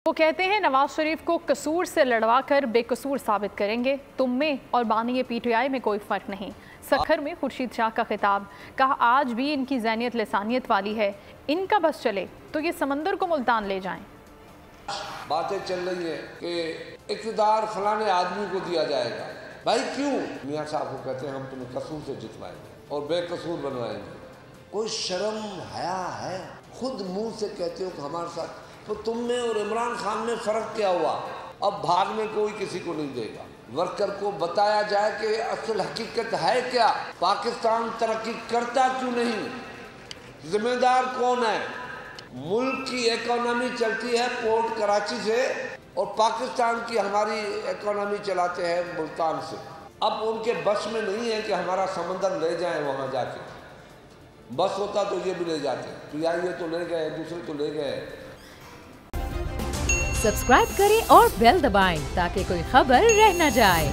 وہ کہتے ہیں نواز شریف کو قصور سے لڑوا کر بے قصور ثابت کریں گے، تم میں اور بانی پی ٹی آئی میں کوئی فرق نہیں۔ سکھر میں خورشید شاہ کا خطاب، کہا آج بھی ان کی ذہنیت لسانیت والی ہے، ان کا بس چلے تو یہ سمندر کو ملتان لے جائیں۔ باتیں چل رہی ہیں کہ اقتدار فلانے آدمی کو دیا جائے گا، بھائی کیوں؟ میاں صاحب کو کہتے ہیں ہم تمہیں قصور سے جتوائیں گے اور بے قصور بنوائیں گے۔ کوئی شرم حیا ہے؟ خود منہ سے کہتے ہو کہ ہمارے ساتھ، تو تم میں اور عمران خان میں فرق کیا ہوا؟ اب بھاگنے کوئی کسی کو نہیں دے گا۔ ورکر کو بتایا جائے کہ اصل حقیقت ہے کیا، پاکستان ترقی کرتا کیوں نہیں، ذمہ دار کون ہے؟ ملک کی اکانومی چلتی ہے پورٹ کراچی سے اور پاکستان کی ہماری اکانومی چلاتے ہیں ملتان سے۔ اب ان کے بس میں نہیں ہے کہ ہمارا سمندر لے جائیں وہاں جا کے، بس ہوتا تو یہ بھی لے جاتے، پی آئی اے تو لے گئے، دوسرے تو لے گئے۔ سبسکرائب کریں اور بیل دبائیں تاکہ کوئی خبر رہ نہ جائے۔